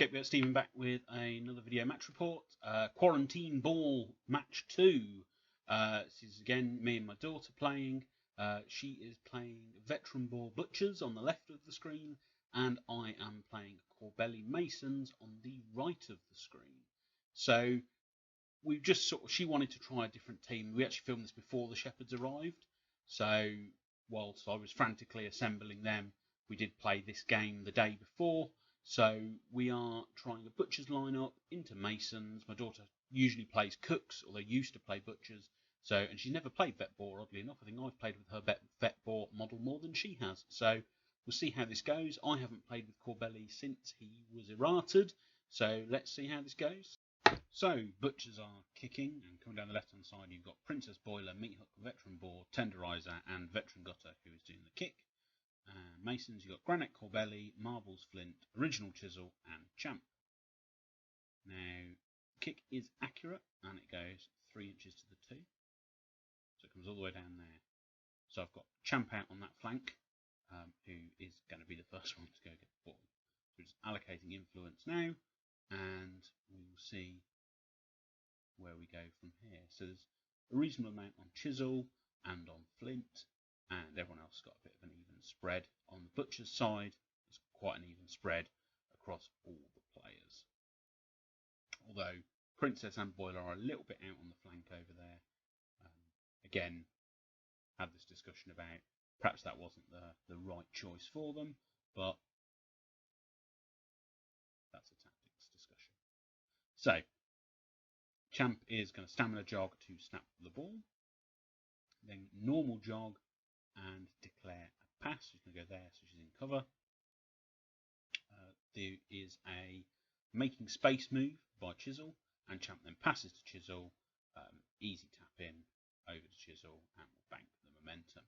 Scapegoat Stephen back with another video match report. Quarantine Ball Match 2. This is again me and my daughter playing. She is playing Veteran Boar Butchers on the left of the screen, and I am playing Corbelli Masons on the right of the screen. So we've just she wanted to try a different team. We actually filmed this before the Shepherds arrived. So whilst I was frantically assembling them, we did play this game the day before. So we are trying a Butchers lineup into Masons. My daughter usually plays Cooks, or they used to play Butchers. And she's never played Vet Boar, oddly enough. I think I've played with her Vet Boar model more than she has. So we'll see how this goes. I haven't played with Corbelli since he was errated. So let's see how this goes. So Butchers are kicking, and coming down the left-hand side you've got Princess Boiler, Meathook, Veteran Boar, Tenderiser, and Veteran Gutter, who is doing the kick. Masons, you've got Granite, Corbelli, Marbles, Flint, Original Chisel, and Champ. Now, kick is accurate, and it goes 3 inches to the 2. So it comes all the way down there. So I've got Champ out on that flank, who is going to be the first one to go get the ball. So we're just allocating influence now, and we will see where we go from here. So there's a reasonable amount on Chisel and on Flint, and everyone else got a bit of an even spread. On the Butcher's side, there's quite an even spread across all the players. Although Princess and Boiler are a little bit out on the flank over there. Again, had this discussion about perhaps that wasn't the right choice for them, but that's a tactics discussion. So, Champ is going to stamina jog to snap the ball, then normal jog and declare a pass. She's going to go there, so she's in cover. There is a making space move by Chisel, and Champ then passes to Chisel. Easy tap in over to Chisel, and will bank the momentum.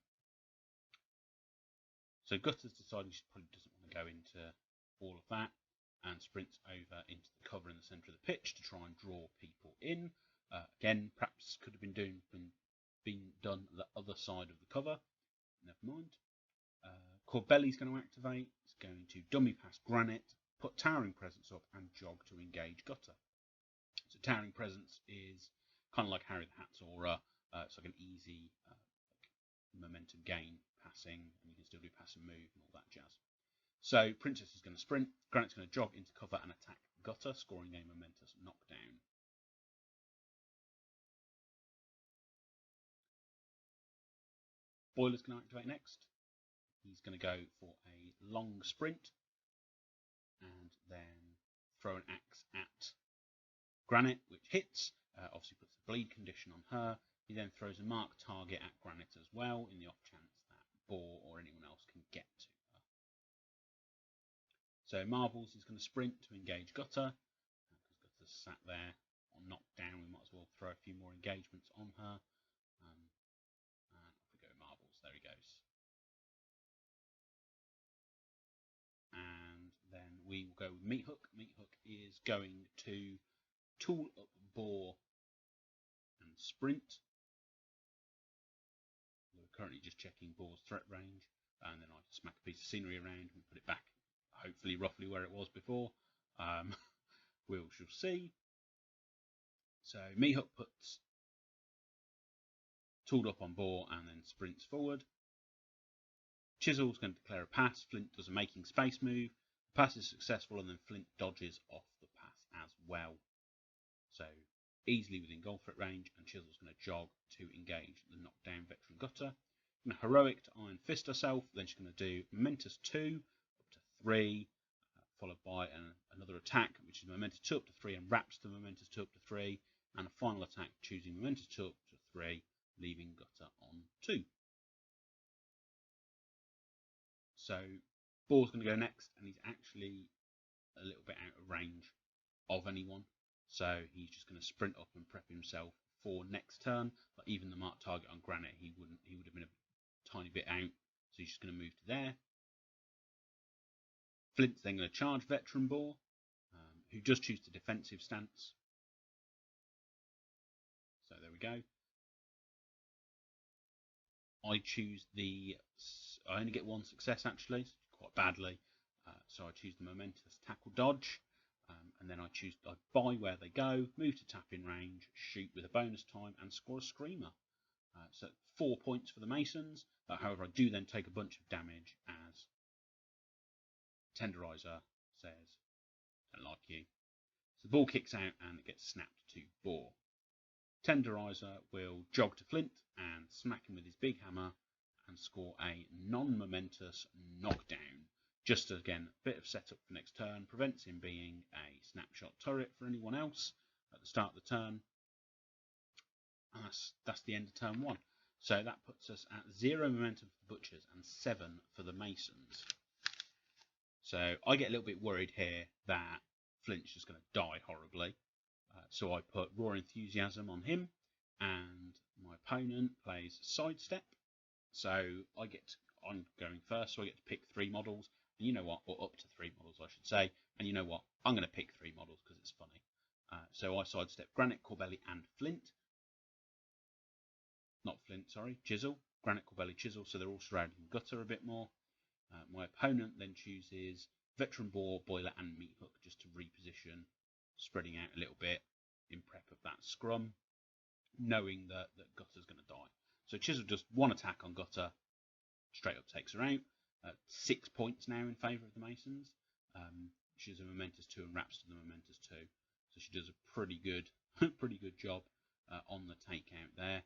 So Gutter's decided she probably doesn't want to go into all of that, and sprints over into the cover in the centre of the pitch to try and draw people in. Again, perhaps could have been done the other side of the cover. Never mind. Corbelli's going to activate. It's going to dummy pass Granite, put Towering Presence up, and jog to engage Gutter. So Towering Presence is kind of like Harry the Hat's aura. It's like an easy momentum gain passing, and you can still do pass and move and all that jazz. So Princess is going to sprint. Granite's going to jog into cover and attack Gutter, scoring a momentous knockdown. Boiler's going to activate next. He's going to go for a long sprint and then throw an axe at Granite, which hits. Obviously puts a bleed condition on her. He then throws a marked target at Granite as well, in the off chance that Boar or anyone else can get to her. So Marbles is going to sprint to engage Gutter. Because Gutter's sat there on knockdown, we might as well throw a few more engagements on her. And off we go, Marbles. There he goes. And then we will go with Meathook. Meathook is going to tool up Boar and sprint. We're currently just checking Boar's threat range, and then I smack a piece of scenery around and put it back, hopefully roughly where it was before. We shall see. So Meathook puts tooled up on Boar and then sprints forward. Chisel's going to declare a pass. Flint does a making space move. The pass is successful, and then Flint dodges off the pass as well. So easily within goal threat range, and Chisel's going to jog to engage the knockdown Veteran Gutter. Going to heroic to Iron Fist herself. Then she's going to do Momentous 2 up to 3, followed by another attack, which is Momentous 2 up to 3, and wraps the Momentous 2 up to 3, and a final attack choosing Momentous 2 up to 3, leaving Gutter on 2. So Boar's going to go next, and he's actually a little bit out of range of anyone. So he's just going to sprint up and prep himself for next turn. But even the marked target on Granite, he would have been a tiny bit out. So he's just going to move to there. Flint's then going to charge Veteran Boar, who does choose the defensive stance. So there we go. I only get one success actually, quite badly. So I choose the Momentous Tackle Dodge, And then I buy where they go, move to tap in range, shoot with a bonus time, and score a screamer. So 4 points for the Masons. However, I do then take a bunch of damage as Tenderiser says, "Don't like you." So the ball kicks out and it gets snapped to Boar. Tenderiser will jog to Flint and smack him with his big hammer and score a non-momentous knockdown. Just again, a bit of setup for next turn, prevents him being a snapshot turret for anyone else at the start of the turn. And that's the end of turn 1. So that puts us at 0 momentum for the Butchers and 7 for the Masons. So I get a little bit worried here that Flint's just going to die horribly. So I put Raw Enthusiasm on him, and my opponent plays Sidestep. So I'm going first, so I get to pick 3 models. And you know what? Or up to 3 models, I should say. And you know what? I'm going to pick 3 models because it's funny. So I sidestep Granite, Corbelli, and Flint. Not Flint, sorry. Chisel. Granite, Corbelli, Chisel. So they're all surrounding Gutter a bit more. My opponent then chooses Veteran Boar, Boiler, and Meathook just to reposition, spreading out a little bit in prep of that scrum, knowing that Gutter's going to die. So Chisel does 1 attack on Gutter, straight up takes her out. 6 points now in favour of the Masons. She does a Momentous 2 and wraps to the Momentous 2. So she does a pretty good job on the takeout there,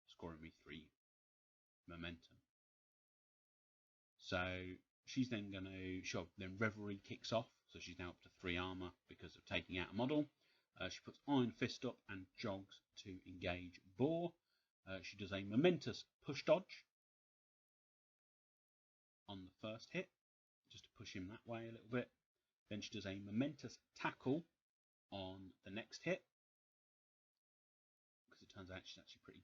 scoring me 3 momentum. So she's then going to shove. Then Revelry kicks off. So she's now up to 3 armour because of taking out a model. She puts Iron Fist up and jogs to engage Boar. She does a Momentous Push Dodge on the first hit, just to push him that way a little bit. Then she does a Momentous Tackle on the next hit, because it turns out she's actually pretty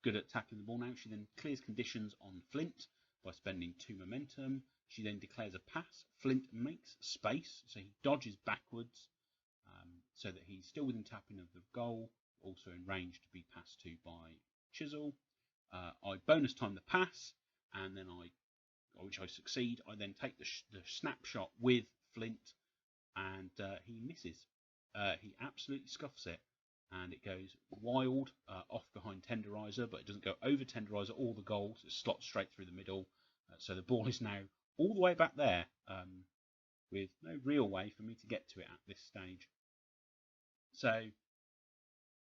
good at tackling the ball now. She then clears conditions on Flint by spending 2 momentum. She then declares a pass. Flint makes space, so he dodges backwards, so that he's still within tapping of the goal, also in range to be passed to by Chisel. I bonus time the pass, and then which I succeed. I then take the snapshot with Flint, and he misses. He absolutely scuffs it, and it goes wild off behind Tenderiser, but it doesn't go over Tenderiser or the goal, so it slots straight through the middle. So the ball is now all the way back there, with no real way for me to get to it at this stage. So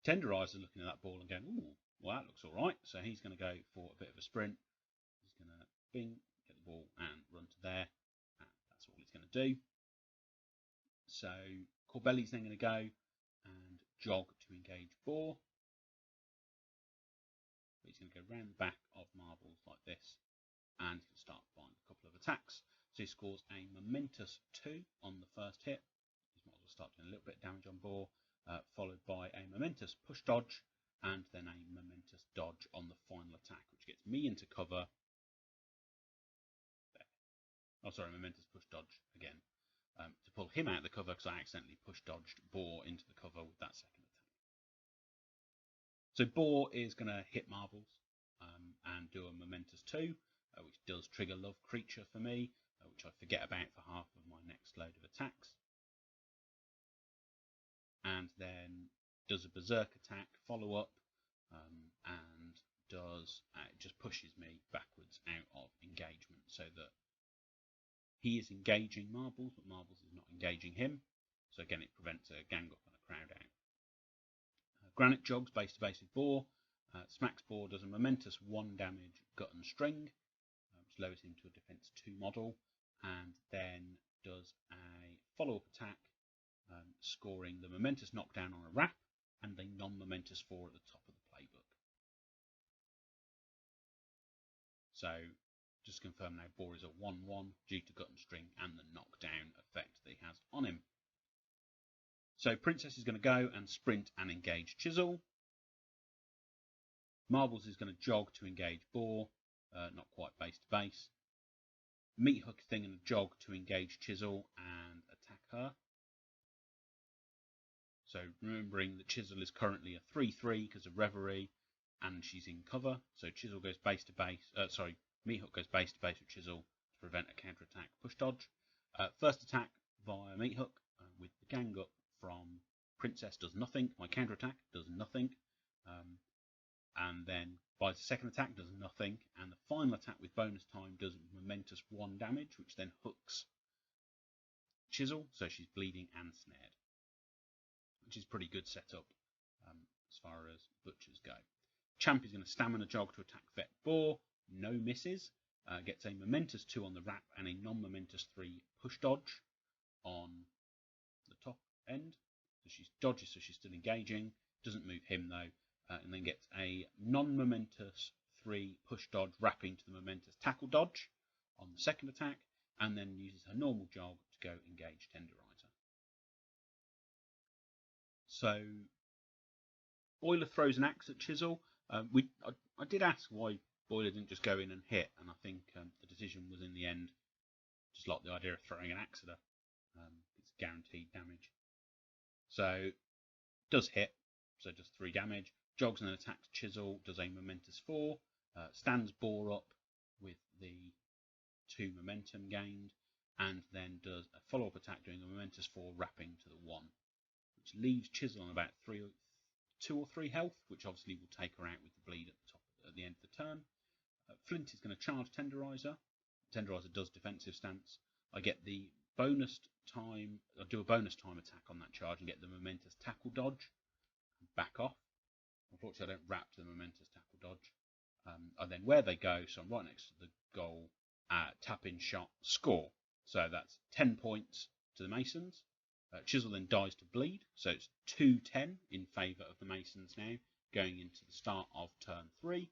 Tenderiser looking at that ball and going, "Ooh, well, that looks all right." So he's going to go for a bit of a sprint. He's going to bing, get the ball and run to there. And that's all he's going to do. So Corbelli's then going to go and jog to engage Boar. But he's going to go round the back of Marbles like this, and he's going to start buying a couple of attacks. So he scores a Momentous 2 on the first hit. He might as well start doing a little bit of damage on Boar, followed by a Momentous Push Dodge, and then a Momentous Dodge on the final attack, which gets me into cover. There. Oh, sorry, Momentous Push Dodge again, to pull him out of the cover, because I accidentally push dodged Boar into the cover with that second attack. So Boar is going to hit Marbles and do a Momentous 2, which does trigger Love Creature for me, which I forget about for half of my next load of attacks. And then does a Berserk attack follow-up, and just pushes me backwards out of engagement, so that he is engaging Marbles, but Marbles is not engaging him. So again, it prevents a gang up and a crowd out. Granite jogs base to base with Boar. Smacks Boar, does a Momentous 1 damage Gut and String, which lowers him to a defense 2 model, and then does a follow-up attack, scoring the Momentous knockdown on a wrap and a non-Momentous 4 at the top of the playbook. So just to confirm now, Boar is a 1-1 due to Gut and String and the knockdown effect that he has on him. So Princess is going to go and sprint and engage Chisel. Marbles is going to jog to engage Boar, not quite base to base. Meathook is then going to jog to engage Chisel and attack her. So remembering that Chisel is currently a 3-3 because of Revelry, and she's in cover. So Chisel goes base to base. Meathook goes base to base with Chisel to prevent a counter attack push dodge. First attack via Meathook with the gang up from Princess does nothing. My counterattack does nothing. And then buys the second attack, does nothing. And the final attack with bonus time does momentous 1 damage, which then hooks Chisel, so she's bleeding and snared, which is pretty good setup as far as butchers go. Champ is going to stamina jog to attack Vet Boar, no misses, gets a momentous 2 on the wrap and a non-momentous 3 push dodge on the top end. So she dodges, so she's still engaging, doesn't move him though, and then gets a non-momentous 3 push dodge wrapping to the momentous tackle dodge on the second attack, and then uses her normal jog to go engage Tenderiser. So Boiler throws an axe at Chisel. I did ask why Boiler didn't just go in and hit, and I think the decision was in the end just like the idea of throwing an axe at her. It's guaranteed damage. So does hit, so does 3 damage. Jogs and then attacks Chisel, does a momentous 4. Stands Boar up with the 2 momentum gained, and then does a follow-up attack doing a momentous 4 wrapping to the 1, which leaves Chisel on about 2 or 3 health, which obviously will take her out with the bleed at the end of the turn. Flint is going to charge Tenderiser. Tenderiser does defensive stance. I get the bonus time. I do a bonus time attack on that charge and get the momentous tackle dodge. Back off. Unfortunately, I don't wrap to the momentous tackle dodge. And then where they go, so I'm right next to the goal. Tap in shot, score. So that's 10 points to the Masons. Chisel then dies to bleed, so it's 2-10 in favour of the Masons now, going into the start of turn 3.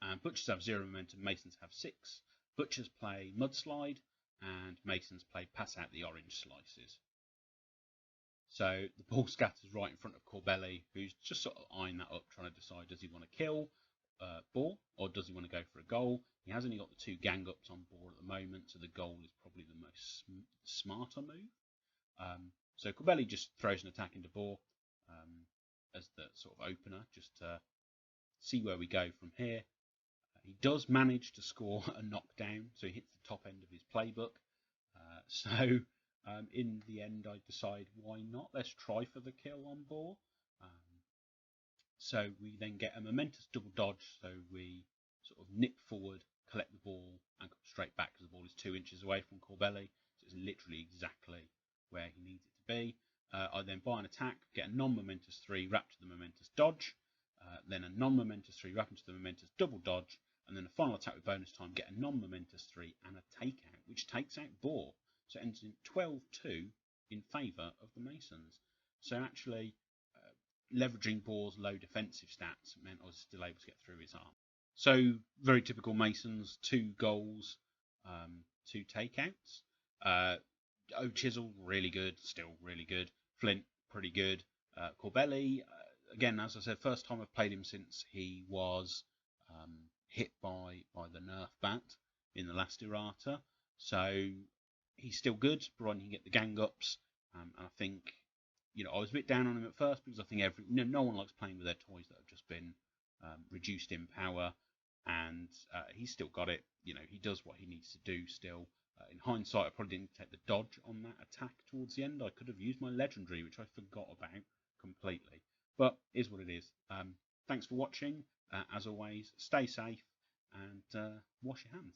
And Butchers have 0 momentum, Masons have 6. Butchers play Mudslide, and Masons play Pass Out the Orange Slices. So the ball scatters right in front of Corbelli, who's just sort of eyeing that up, trying to decide, does he want to kill Boar, or does he want to go for a goal? He has only got the 2 gang ups on Boar at the moment, so the goal is probably the most smarter move. So Corbelli just throws an attack into Boar as the sort of opener, just to see where we go from here. He does manage to score a knockdown, so he hits the top end of his playbook. So in the end, I decide, why not? Let's try for the kill on Boar. So we then get a momentous double dodge, so we sort of nip forward, collect the ball, and come straight back because the ball is 2 inches away from Corbelli. So it's literally exactly where he needs it to be. I then buy an attack, get a non-momentous 3 wrapped to the momentous dodge, then a non-momentous 3 wrapped into the momentous double dodge, and then a final attack with bonus time, get a non-momentous 3 and a takeout, which takes out Boar. So it ends in 12-2 in favour of the Masons. So actually, leveraging Boar's low defensive stats meant I was still able to get through his arm. So very typical Masons, 2 goals, 2 takeouts. oChisel, really good, still really good. Flint, pretty good. Corbelli, again, as I said, first time I've played him since he was hit by the Nerf bat in the last errata. So he's still good, providing he can get the gang ups. And I think, I was a bit down on him at first because I think no one likes playing with their toys that have just been reduced in power, and he's still got it. He does what he needs to do still. In hindsight, I probably didn't take the dodge on that attack towards the end. I could have used my legendary, which I forgot about completely. But is what it is. Thanks for watching. As always, stay safe and wash your hands.